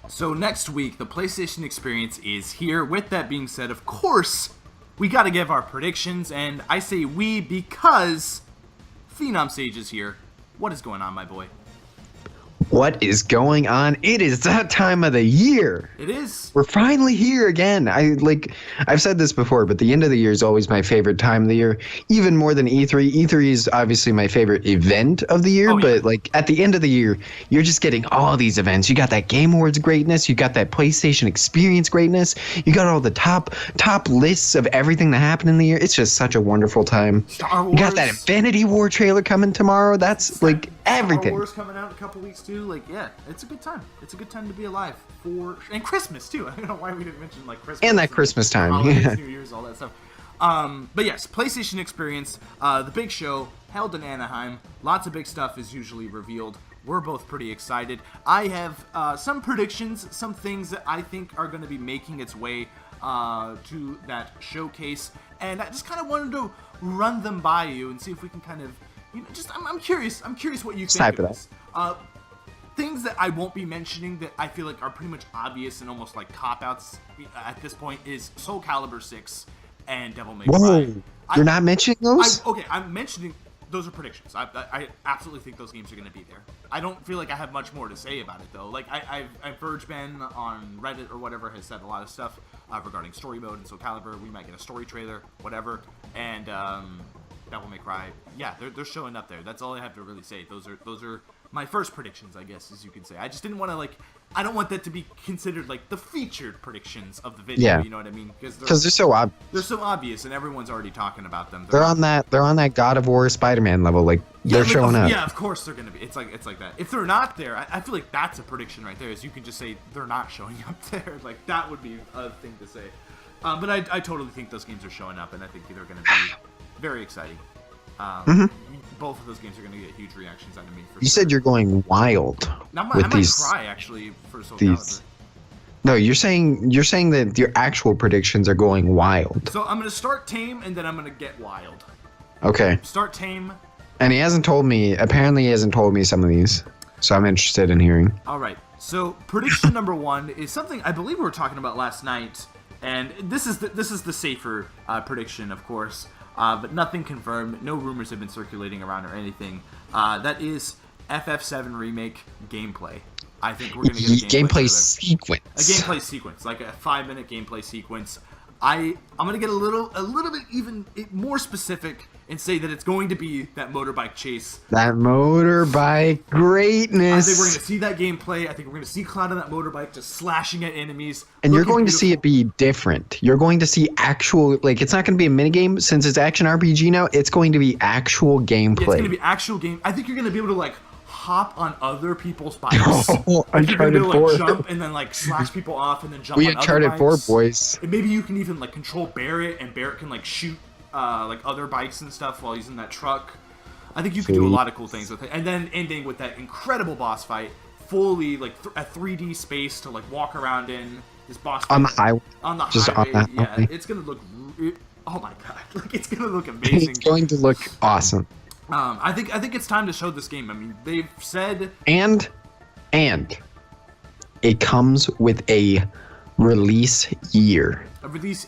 So next week, the PlayStation Experience is here. With that being said, of course, we got to give our predictions, and I say we because Phenom Sage is here. What is going on, my boy? What is going on? It is that time of the year. It is. We're finally here again. I've said this before, but the end of the year is always my favorite time of the year, even more than E3. E3 is obviously my favorite event of the year, but like at the end of the year, you're just getting all these events. You got that Game Awards greatness, you got that PlayStation Experience greatness, you got all the top lists of everything that happened in the year. It's just such a wonderful time. Star Wars. You got that Infinity War trailer coming tomorrow. That's like everything. Star Wars coming out in a couple weeks too. Like, yeah, it's a good time. It's a good time to be alive and Christmas too. I don't know why we didn't mention like Christmas and that Christmas time, holidays, New Year's, all that stuff. But yes, PlayStation Experience, the big show held in Anaheim. Lots of big stuff is usually revealed. We're both pretty excited. I have some predictions, some things that I think are going to be making its way to that showcase, and I just kind of wanted to run them by you and see if we can kind of, I'm curious what you think of this. Things that I won't be mentioning that I feel like are pretty much obvious and almost like cop-outs at this point is Soul Calibur 6 and Devil May Cry. Whoa, you're not mentioning those? I'm mentioning those are predictions. I absolutely think those games are going to be there. I don't feel like I have much more to say about it though. Like I've Verge Ben on Reddit or whatever has said a lot of stuff regarding story mode and Soul Calibur. We might get a story trailer, whatever, and Devil May Cry. Yeah, they're showing up there. That's all I have to really say. Those are my first predictions, I guess, as you can say. I just didn't want to I don't want that to be considered like the featured predictions of the video. Yeah. You know what I mean? Because they're so obvious. They're so obvious, and everyone's already talking about them. They're on that God of War Spider-Man level. Like they're showing up. Yeah, of course they're gonna be. It's like that. If they're not there, I feel like that's a prediction right there. Is you can just say they're not showing up there. Like that would be a thing to say. But I totally think those games are showing up, and I think they're gonna be very exciting. Both of those games are going to get huge reactions out of me. You said you're going wild. I might cry actually for Soul Calibur. No, you're saying that your actual predictions are going wild. So I'm going to start tame and then I'm going to get wild. Okay. Start tame. And he hasn't told me. Apparently, he hasn't told me some of these. So I'm interested in hearing. All right. So prediction number 1 is something I believe we were talking about last night, and this is the safer prediction, of course. But nothing confirmed. No rumors have been circulating around or anything. That is FF7 Remake gameplay. I think we're going to get a gameplay sequence. A gameplay sequence, like a 5-minute gameplay sequence. I'm going to get a little bit even more specific and say that it's going to be that motorbike chase. That motorbike greatness. I think we're going to see that gameplay. I think we're going to see Cloud on that motorbike just slashing at enemies. And you're going to see it be different. You're going to see actual, like, it's not going to be a minigame since it's action RPG now. It's going to be actual gameplay. Yeah, it's going to be actual game. I think you're going to be able to, like, hop on other people's bikes. Oh, Uncharted 4. Like, jump and then like slash people off and then jump on Uncharted other bikes. 4, boys. And maybe you can even like control Barrett, and Barrett can like shoot like other bikes and stuff while he's in that truck. I think you can do a lot of cool things with it. And then ending with that incredible boss fight, fully like a 3D space to like walk around in. This boss fight on the highway. On the Just highway. On yeah, highway. It's gonna look. Oh my god! Like it's gonna look amazing. It's going to look awesome. I think it's time to show this game. I mean, they've said... And it comes with a release year. A release...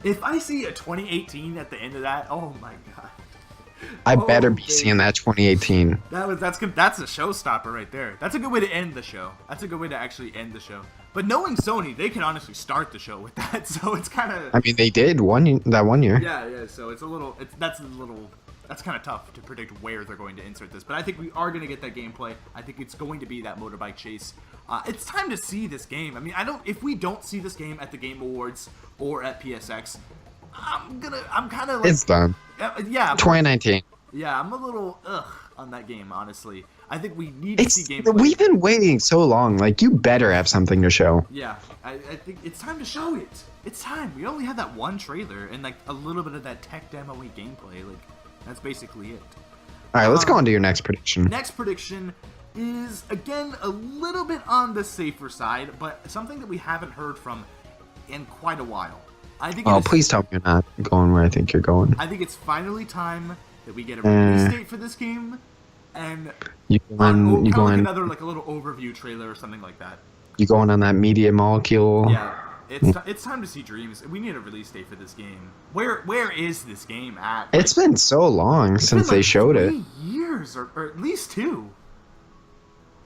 if I see a 2018 at the end of that, oh my god. I better be seeing that 2018. That's a showstopper right there. That's a good way to end the show. That's a good way to actually end the show. But knowing Sony, they can honestly start the show with that, so it's kind of... I mean, they did that one year. Yeah, so it's a little... That's kind of tough to predict where they're going to insert this, but I think we are going to get that gameplay. I think it's going to be that motorbike chase. It's time to see this game. I mean, if we don't see this game at the Game Awards or at PSX, I'm kind of like... It's done. Yeah. 2019. Yeah, I'm a little on that game, honestly. I think we need to see gameplay. We've been waiting so long. Like, you better have something to show. Yeah, I think it's time to show it. It's time. We only had that one trailer and like a little bit of that tech demo-y gameplay. Like, that's basically it. All right, let's go on to your next prediction. Next prediction is, again, a little bit on the safer side, but something that we haven't heard from in quite a while. I think. Please tell me you're not going where I think you're going. I think it's finally time that we get a release date for this game, and you go on another like a little overview trailer or something like that. You going on that media molecule? Yeah, it's time to see Dreams. We need a release date for this game. Where is this game at? It's been so long since they showed it. 3 years, or at least 2.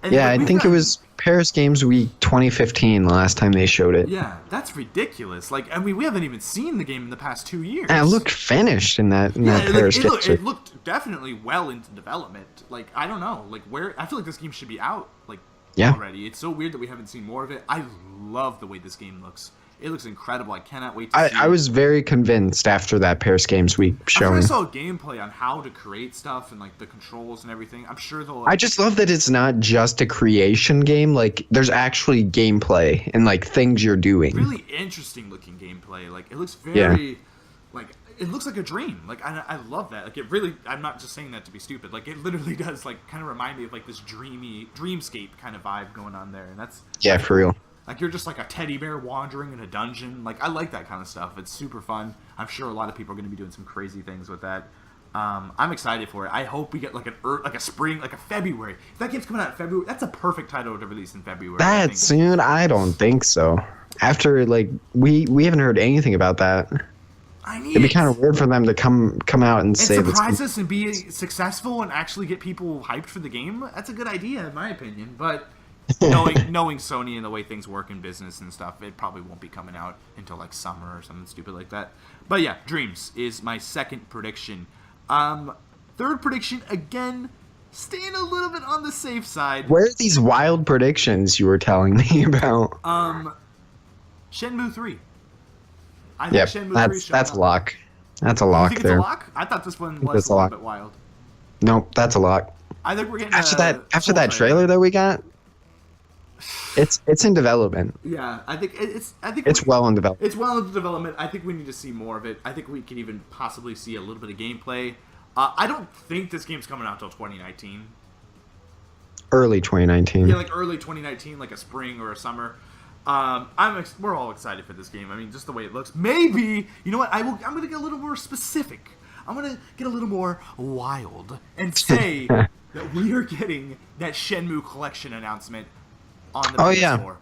And yeah, I think it was Paris Games Week 2015 the last time they showed it. Yeah, that's ridiculous. Like, I mean, we haven't even seen the game in the past 2 years. And it looked finished in that Paris Games Week. It looked definitely well into development. Like, I don't know, like I feel like this game should be out already. It's so weird that we haven't seen more of it. I love the way this game looks. It looks incredible. I cannot wait to see it. I was very convinced after that Paris Games Week showing. I saw gameplay on how to create stuff and like the controls and everything. I'm sure they'll. I just love that it's not just a creation game. Like there's actually gameplay and like things you're doing. Really interesting looking gameplay. Like it looks very, like it looks like a dream. Like I love that. Like it really. I'm not just saying that to be stupid. Like it literally does. Like kind of remind me of like this dreamscape kind of vibe going on there, and that's for real. Like, you're just like a teddy bear wandering in a dungeon. Like, I like that kind of stuff. It's super fun. I'm sure a lot of people are going to be doing some crazy things with that. I'm excited for it. I hope we get, like, a spring, like a February. If that game's coming out in February, that's a perfect title to release in February. That soon? I don't think so. After, like, we haven't heard anything about that. It'd be kind of weird for them to come out and say surprise us and be successful and actually get people hyped for the game. That's a good idea, in my opinion. But... knowing Sony and the way things work in business and stuff, it probably won't be coming out until like summer or something stupid like that. But yeah, Dreams is my second prediction. Third prediction, again, staying a little bit on the safe side. Where are these wild predictions you were telling me about? Shenmue 3. I think Shenmue 3 that's a lock. That's a lock. You think there. It's a lock? I thought this one was a little bit wild. Nope, that's a lock. I think we're getting after that trailer that we got. It's in development. Yeah, I think it's well in development. It's well in development. I think we need to see more of it. I think we can even possibly see a little bit of gameplay. I don't think this game's coming out till 2019. Early 2019. Yeah, like early 2019, like a spring or a summer. We're all excited for this game. I mean, just the way it looks. Maybe, you know what? I'm going to get a little more specific. I'm going to get a little more wild and say that we are getting that Shenmue collection announcement on the PS4.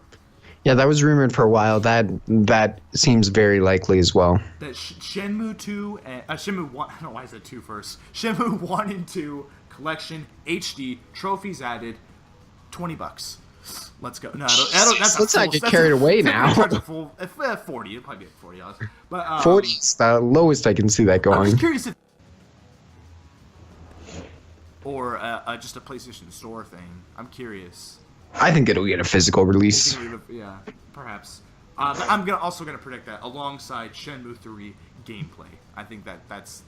Yeah, that was rumored for a while. That seems very likely as well. That Shenmue 2 and Shenmue 1, I don't know why I said 2 first. Shenmue 1 and 2 collection HD trophies added, $20. Let's go. No, let's not get carried away now. 40. It'll probably be $40. But 40 is the lowest I can see that going. I'm just curious if, or just a PlayStation Store thing. I'm curious. I think it'll get a physical release. Yeah, perhaps. But I'm also gonna predict that alongside Shenmue 3 gameplay. I think that's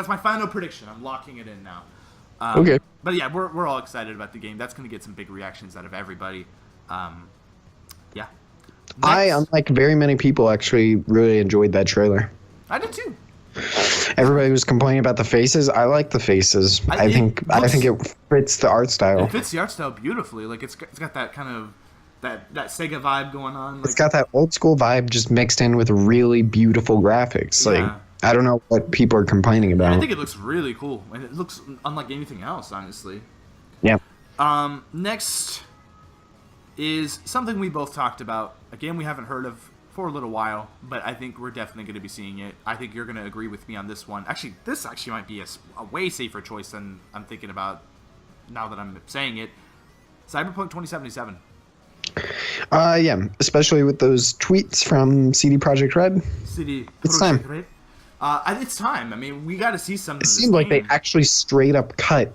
my final prediction. I'm locking it in now. Okay. But yeah, we're all excited about the game. That's gonna get some big reactions out of everybody. Yeah. I, unlike very many people, actually really enjoyed that trailer. I did too. Everybody was complaining about the faces. I like the faces. I think it fits the art style. It fits the art style beautifully. Like it's got that kind of that Sega vibe going on. Like, it's got that old school vibe just mixed in with really beautiful graphics. Like I don't know what people are complaining about. I think it looks really cool, and it looks unlike anything else, honestly. Yeah. Next is something we both talked about. Again, we haven't heard of for a little while, but I think we're definitely going to be seeing it. I think you're going to agree with me on this one. Actually, this might be a way safer choice than I'm thinking about now that I'm saying it. Cyberpunk 2077. Yeah, especially with those tweets from CD Projekt Red. It's time. Red. It's time. I mean, we got to see some. It seemed like they actually straight up cut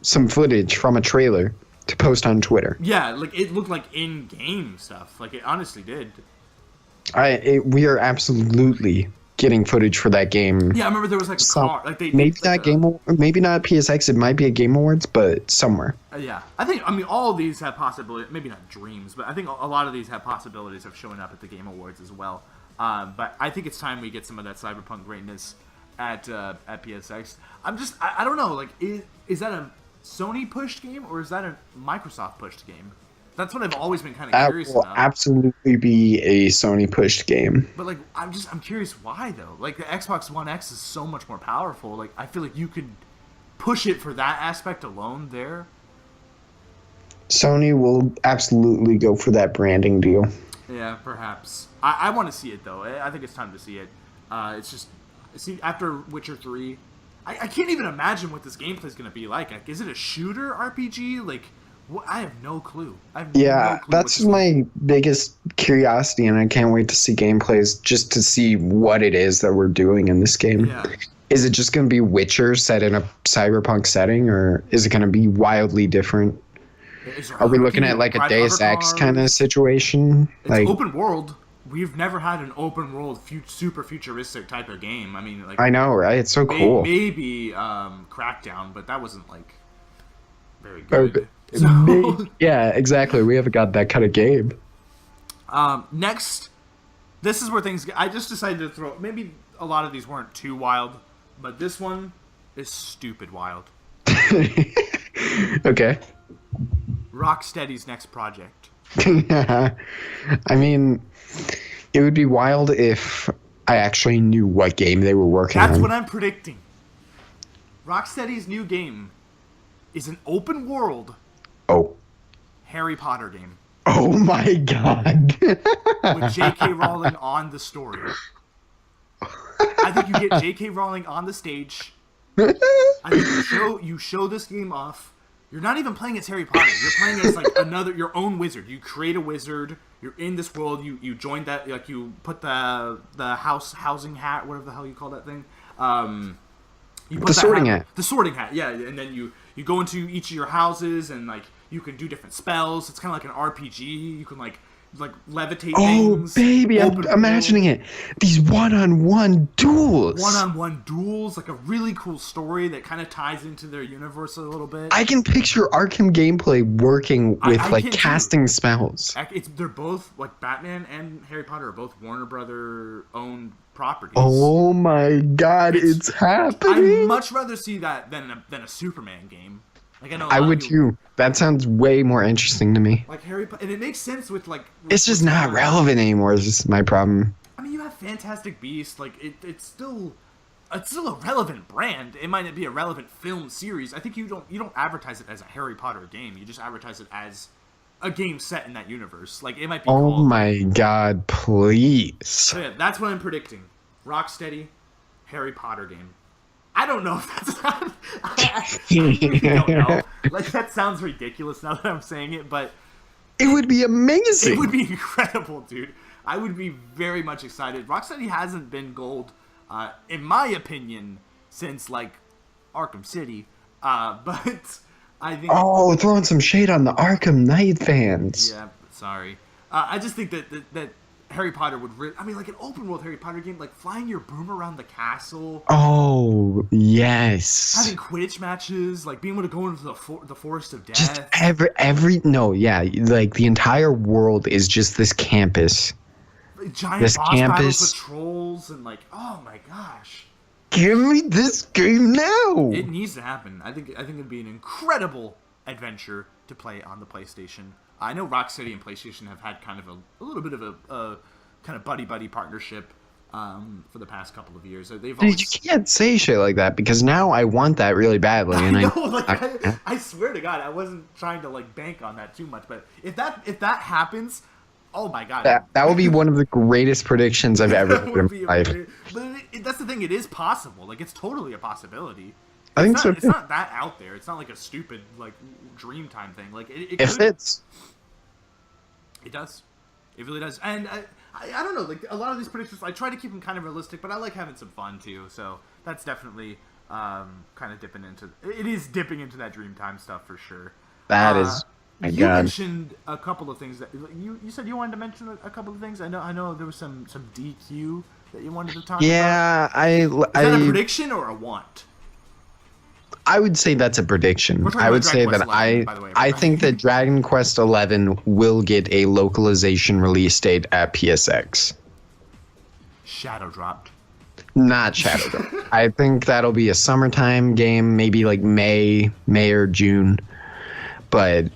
some footage from a trailer to post on Twitter. Yeah, like it looked like in-game stuff. Like it honestly did. We are absolutely getting footage for that game. Yeah, I remember there was like a car. Like maybe not PSX. It might be a Game Awards, but somewhere. Yeah, I mean, all of these have possibility. Maybe not dreams, but I think a lot of these have possibilities of showing up at the Game Awards as well. But I think it's time we get some of that Cyberpunk greatness at PSX. I don't know. Like, is that a Sony pushed game or is that a Microsoft pushed game? That's what I've always been kind of curious about. That will absolutely be a Sony pushed game. But like, I'm curious why though. Like the Xbox One X is so much more powerful. Like I feel like you could push it for that aspect alone there. Sony will absolutely go for that branding deal. Yeah, perhaps. I want to see it though. I think it's time to see it. It's just see after Witcher 3, I can't even imagine what this gameplay is going to be like. Is it a shooter RPG? Like, I have no clue. I have no clue that's my biggest curiosity, and I can't wait to see gameplays just to see what it is that we're doing in this game. Yeah. Is it just going to be Witcher set in a cyberpunk setting, or is it going to be wildly different? Are we looking at like a Deus Ex kind of situation? It's like open world. We've never had an open world, super futuristic type of game. I mean, like I know, right? It's so cool. Maybe Crackdown, but that wasn't like very good. Yeah, exactly. We haven't got that kind of game. Next, this is where things. I just decided to throw. Maybe a lot of these weren't too wild, but this one is stupid wild. Okay. Rocksteady's next project. I mean, it would be wild if I actually knew what game they were working on. That's what I'm predicting. Rocksteady's new game is an open world Harry Potter game. Oh my god. With J.K. Rowling on the story. I think you get J.K. Rowling on the stage. I think you show this game off. You're not even playing as Harry Potter. You're playing as like your own wizard. You create a wizard. You're in this world. You join that, like you put the housing hat, whatever the hell you call that thing. You put the sorting hat. The sorting hat, yeah. And then you go into each of your houses and like you can do different spells. It's kind of like an RPG. You can like levitate things. Oh, baby, I'm imagining it. These one-on-one duels. One-on-one duels, like a really cool story that kind of ties into their universe a little bit. I can picture Arkham gameplay working with casting spells. They're both, like Batman and Harry Potter are both Warner Brother owned properties. Oh my god, it's happening. I'd much rather see that than a Superman game. Like I would too. That sounds way more interesting to me. Like Harry Potter, and it makes sense with like. It's just not relevant anymore. Is just my problem. I mean, you have Fantastic Beasts. Like it's still a relevant brand. It might not be a relevant film series. I think you don't advertise it as a Harry Potter game. You just advertise it as a game set in that universe. Like it might be. Oh my god! Please. So yeah, that's what I'm predicting. Rocksteady, Harry Potter game. I don't know if that's not. I really don't know. Like that sounds ridiculous now that I'm saying it, but it would be amazing. It would be incredible, dude. I would be very much excited. Rocksteady hasn't been gold, in my opinion, since like Arkham City. But I think. Oh, throwing some shade on the Arkham Knight fans. Yeah, sorry. I just think that Harry Potter would really... I mean, like an open-world Harry Potter game, like flying your broom around the castle. Oh, yes. Having Quidditch matches, like being able to go into the Forest of Death. Just like the entire world is just this campus. Giant boss battles with trolls and like, oh my gosh. Give me this game now. It needs to happen. I think it'd be an incredible adventure to play on the PlayStation. I know Rocksteady and PlayStation have had kind of a little bit of a kind of buddy partnership for the past couple of years. You can't say shit like that because now I want that really badly. And I swear to God, I wasn't trying to like bank on that too much. But if that happens, oh my God, that will be one of the greatest predictions I've ever heard in my life. But that's the thing; it is possible. Like it's totally a possibility. I think so. It's not that out there. It's not like a stupid like dream time thing. Like it fits. It does. It really does. And I don't know. Like a lot of these predictions, I try to keep them kind of realistic, but I like having some fun too. So that's definitely kind of dipping into. It is dipping into that dream time stuff for sure. That is. You mentioned a couple of things that you said you wanted to mention a couple of things. I know there was some DQ that you wanted to talk about. Yeah, Is that a prediction or a want? I would say that's a prediction. I would say that I think that Dragon Quest XI will get a localization release date at PSX. Shadow dropped. Not Shadow dropped. I think that'll be a summertime game, maybe like May or June. But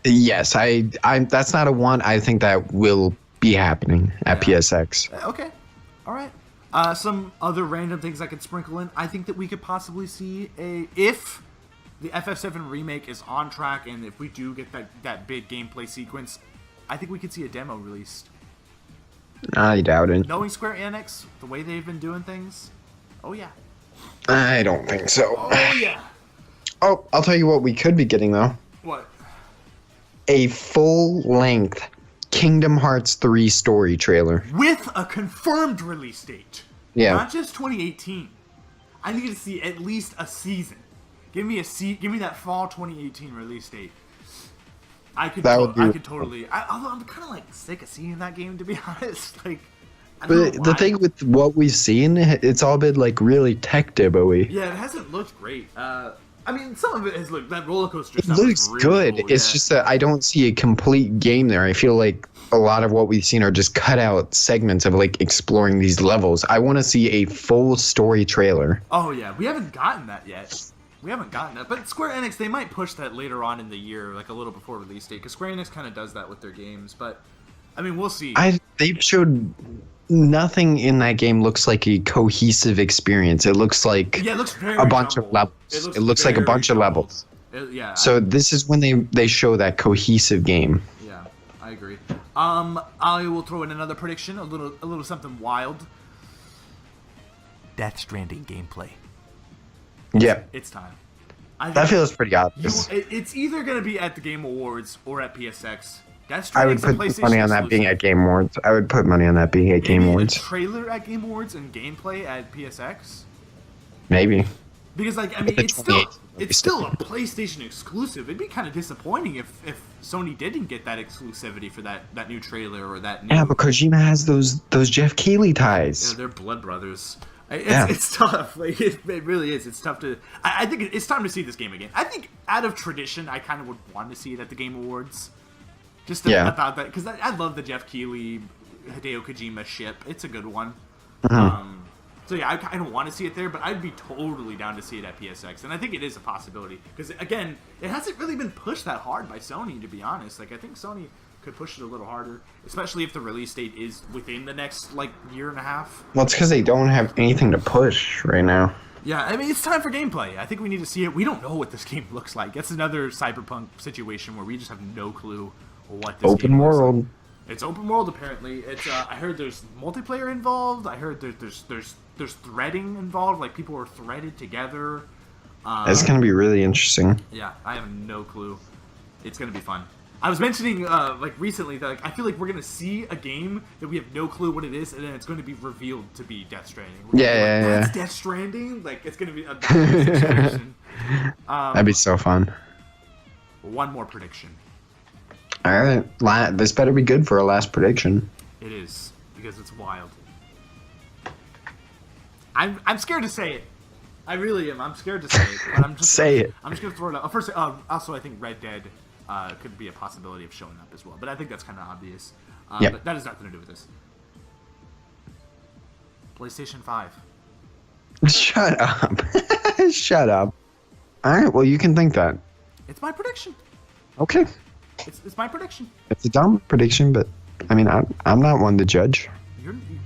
yes, I that's not a want. I think that will be happening at PSX. Okay. All right. Some other random things I could sprinkle in. I think that we could possibly see if the FF7 remake is on track, and if we do get that big gameplay sequence, I think we could see a demo released. I doubt it. Knowing Square Enix, the way they've been doing things, oh yeah. I don't think so. Oh yeah. Oh, I'll tell you what we could be getting, though. What? A full-length Kingdom Hearts 3 story trailer. With a confirmed release date. Yeah. Not just 2018. I need to see at least a season. Give me that fall 2018 release date. I could totally. Although I'm kind of like sick of seeing that game, to be honest. Like, but the thing with what we've seen, it's all been like really tech demo-y. Yeah, it hasn't looked great. I mean, some of it has looked, that roller coaster It stuff looks really good. cool, It's just that I don't see a complete game there. I feel like a lot of what we've seen are just cut out segments of like exploring these levels. I want to see a full story trailer. Oh yeah, we haven't gotten that yet. But Square Enix, they might push that later on in the year, like a little before release date, because Square Enix kind of does that with their games. But I mean, we'll see. They've showed nothing in that game looks like a cohesive experience. It looks like it looks very a bunch jumbled. of levels. It looks like a bunch of levels. Yeah. So this is when they show that cohesive game. Yeah, I agree. I will throw in another prediction, a little something wild. Death Stranding gameplay. Yeah. It's time. That feels pretty obvious. It's either going to be at the Game Awards or at PSX. I would put money on that being at Game Awards. I would put money on that being at Game Awards. A trailer at Game Awards and gameplay at PSX? Maybe. Because, like, I mean, it's still a PlayStation exclusive. It'd be kind of disappointing if Sony didn't get that exclusivity for that new trailer or that new... Yeah, but Kojima has those Jeff Keighley ties. Yeah, they're blood brothers. It's tough. Like, it really is. It's tough to... I think it's time to see this game again. I think, out of tradition, I kind of would want to see it at the Game Awards. Just about that, because I love the Jeff Keighley, Hideo Kojima ship. It's a good one. Mm-hmm. So yeah, I don't want to see it there, but I'd be totally down to see it at PSX, and I think it is a possibility. Because again, it hasn't really been pushed that hard by Sony, to be honest. Like, I think Sony could push it a little harder, especially if the release date is within the next year and a half. Well, it's because they don't have anything to push right now. Yeah, I mean, it's time for gameplay. I think we need to see it. We don't know what this game looks like. It's another Cyberpunk situation where we just have no clue what this open game world. looks like. It's open world, apparently. It's I heard there's multiplayer involved. I heard there's threading involved. Like, people are threaded together. It's gonna be really interesting. Yeah, I have no clue. It's gonna be fun. I was mentioning recently that I feel like we're gonna see a game that we have no clue what it is, and then it's going to be revealed to be Death Stranding. That's Death Stranding. Like, it's gonna be a situation. That'd be so fun. One more prediction. All right, this better be good for our last prediction. It is, because it's wild. I'm scared to say it. I really am. I'm scared to say it. But I'm just it. I'm just gonna throw it out. First, also, I think Red Dead could be a possibility of showing up as well. But I think that's kind of obvious. Yep. But that has nothing to do with this. PlayStation 5. Shut up. Shut up. All right, well, you can think that. It's my prediction. Okay. It's my prediction. It's a dumb prediction, but I mean, I'm not one to judge.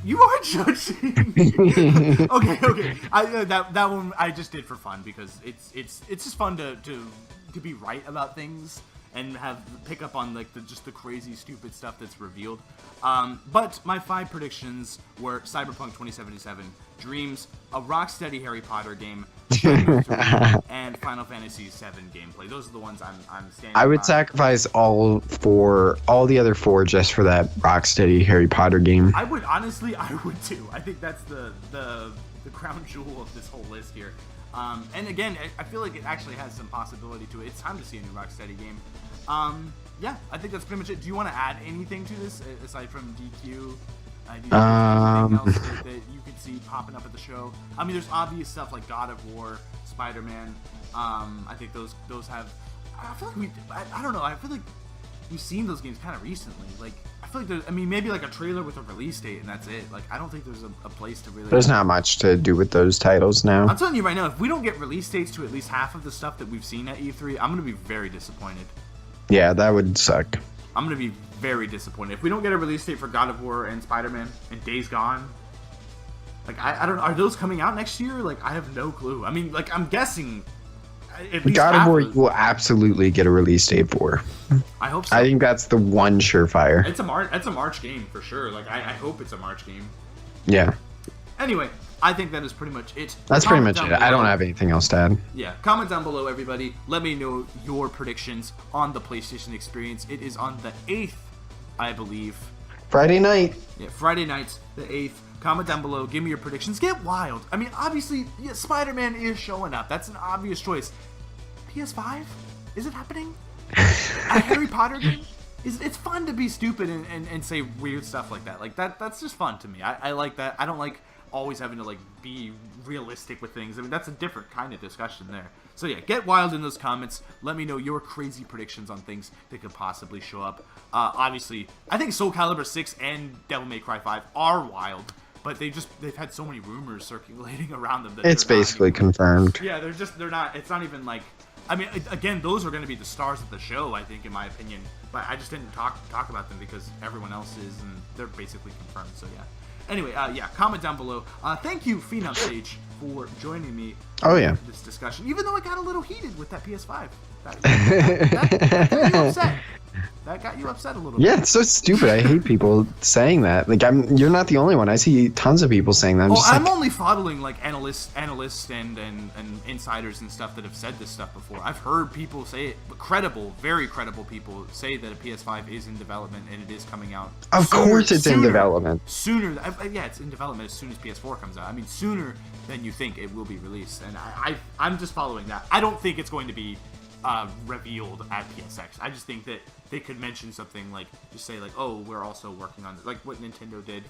You are judging. Okay. That one I just did for fun, because it's just fun to be right about things and pick up on just the crazy stupid stuff that's revealed. But my 5 predictions were Cyberpunk 2077, Dreams, a Rocksteady Harry Potter game, and Final Fantasy VII gameplay. Those are the ones I'm standing by. I would sacrifice all the other 4 just for that Rocksteady Harry Potter game. I would too. I think that's the crown jewel of this whole list here. And again, I feel like it actually has some possibility to it. It's time to see a new Rocksteady game. Yeah, I think that's pretty much it. Do you want to add anything to this aside from DQ? Do you think there's anything else that you could see popping up at the show? I mean, there's obvious stuff like God of War, Spider-Man. I think those have. I feel like I don't know. I feel like we've seen those games kind of recently. Like, I feel like there's. I mean, maybe like a trailer with a release date and that's it. Like, I don't think there's a place to really. There's not much to do with those titles now. I'm telling you right now, if we don't get release dates to at least half of the stuff that we've seen at E3, I'm gonna be very disappointed. Yeah, that would suck. I'm gonna be very disappointed if we don't get a release date for God of War and Spider-Man and Days Gone. Like, I don't know, are those coming out next year? Like, I have no clue. I mean, like, I'm guessing At least God of half War those. will absolutely get a release date for. I hope so. I think that's the one surefire. It's a March game for sure. Like I hope it's a March game. Yeah. Anyway, I think that is pretty much it. That's pretty Comment much it. down I don't below. have anything else to add. Yeah, comment down below, everybody. Let me know your predictions on the PlayStation experience. It is on the 8th, I believe. Friday night. Yeah, Friday night, the 8th. Comment down below. Give me your predictions. Get wild. I mean, obviously, yeah, Spider-Man is showing up. That's an obvious choice. PS5? Is it happening? A Harry Potter game? It's fun to be stupid and say weird stuff like that. Like, that's just fun to me. I like that. I don't like always having to, like, be realistic with things. I mean, that's a different kind of discussion there. So, yeah, get wild in those comments. Let me know your crazy predictions on things that could possibly show up. Obviously, I think Soul Calibur 6 and Devil May Cry 5 are wild. But they've had so many rumors circulating around them that It's basically confirmed. Yeah, they're not. It's not even like. I mean, again, those are going to be the stars of the show, I think, in my opinion. But I just didn't talk about them because everyone else is, and they're basically confirmed. So yeah. Anyway, yeah, comment down below. Thank you, Phenom Sage, for joining me. Oh, yeah. In this discussion, even though it got a little heated with that PS5. That got you upset. That got you upset a little bit. Yeah, it's so stupid. I hate people saying that. Like, you're not the only one. I see tons of people saying that. I'm only following like analysts and insiders and stuff that have said this stuff before. I've heard people say it, credible, very credible people say that a PS5 is in development and it is coming out. Of course it's in development. Sooner, yeah, it's in development as soon as PS4 comes out. I mean, sooner than you think it will be released. And I'm just following that. I don't think it's going to be revealed at PSX. I just think that they could mention something like, just say like, oh, we're also working on it, like what Nintendo did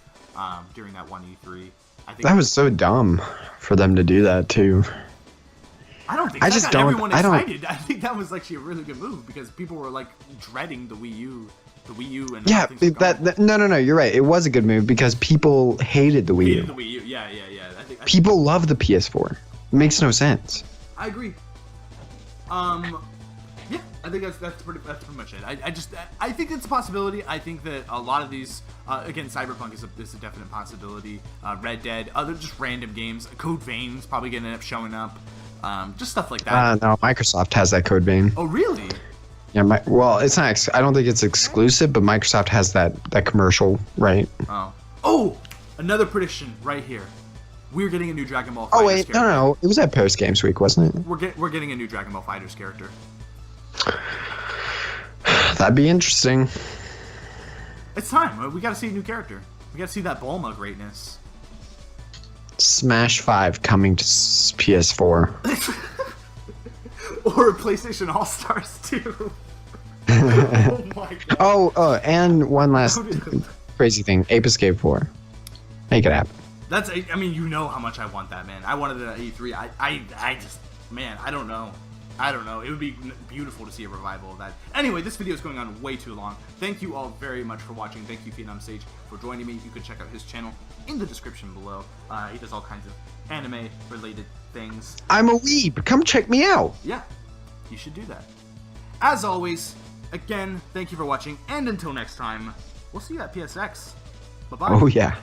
during that one E3. I think that was so dumb for them to do that too. I don't think that got everyone excited. I think that was actually a really good move because people were like dreading the Wii U and yeah, no, you're right. It was a good move because people hated the Wii U. Hated the Wii U. Yeah. I think people love the PS4. It makes no sense. I agree. Yeah, I think that's pretty much it. I think it's a possibility. I think that a lot of these, again, Cyberpunk is a definite possibility. Red Dead, other just random games. Code Vein's probably gonna end up showing up. Just stuff like that. No, Microsoft has that Code Vein. Oh, really? Yeah, well, it's not. I don't think it's exclusive, but Microsoft has that commercial, right? Oh, another prediction right here. We're getting a new Dragon Ball FighterZ Oh wait, character. no, it was at Paris Games Week, wasn't it? We're getting a new Dragon Ball FighterZ character. That'd be interesting. It's time. We got to see a new character. We got to see that Bulma greatness. Smash 5 coming to PS4. Or PlayStation All Stars 2. Oh my god. Oh, and one last crazy thing: Ape Escape 4. Make it happen. I mean, you know how much I want that, man. I wanted it at E3. I just, man, I don't know. It would be beautiful to see a revival of that. Anyway, this video is going on way too long. Thank you all very much for watching. Thank you, Phenom Sage, for joining me. You can check out his channel in the description below. He does all kinds of anime-related things. I'm a weeb. Come check me out. Yeah, you should do that. As always, again, thank you for watching, and until next time, we'll see you at PSX. Bye-bye. Oh, yeah.